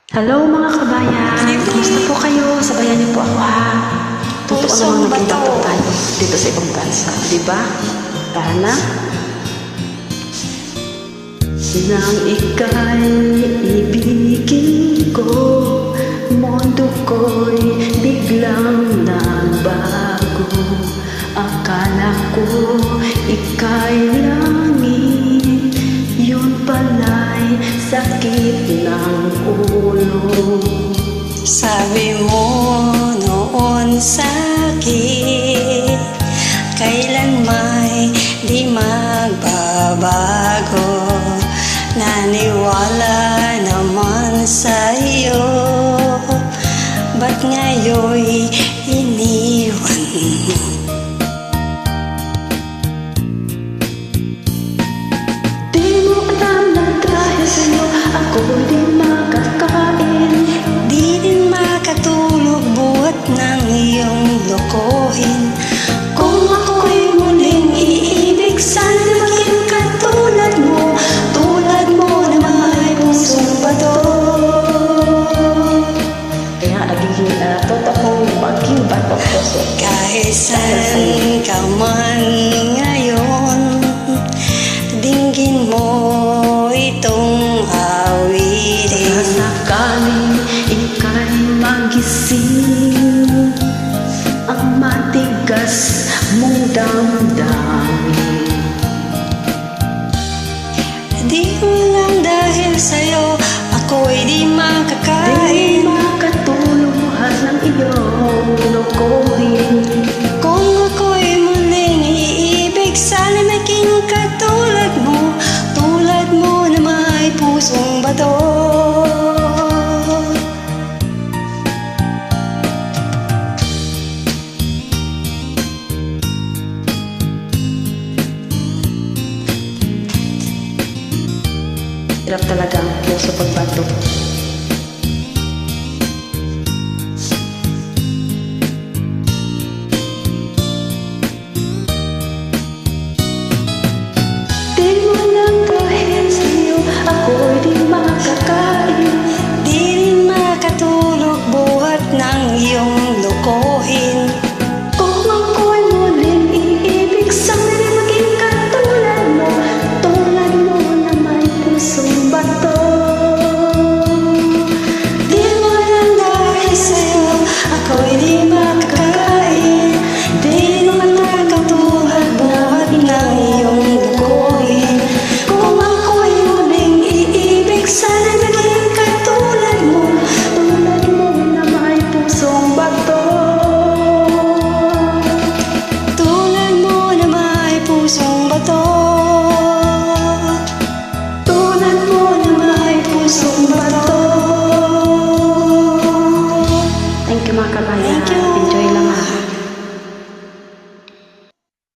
Hello mga kabayan! Kumusta po kayo? Sabayan niyo po ako ha. Totoo namang nagkita po tayo dito sa ibang bansa. Diba? Tara na. Nang ika'y ibigin ko, mundo ko'y biglang nagbago. Akala ko ika'y langit, yun pala'y sakit ng ulo. Sabi mo noon sa'kin, kailan may di magbabago. Naniwala naman sa'yo, ba't ngayon'y iniwan mo? Di mo alam na dahil sa'yo ako di makakain, Di din makatulog buhat ng iyong lokohin. kung ako'y muling iibig, sana maging katulad mo, tulad mo na may pusong bato. Kaya nagiging totoong maging bato puso. Kahit saan ka man ngayon, dinggin mo itong awitin. Sakaling ika'y magising, ang matigas mong damdamin. Di mo lang dahil sa'yo, ako'y di Di makakain. makatulog buhat ng iyong lokohin. Kung ako'y muling iibig, sana maging katulad mo, tulad mo na may pusong bato. Hirap talaga ang puso pagbato.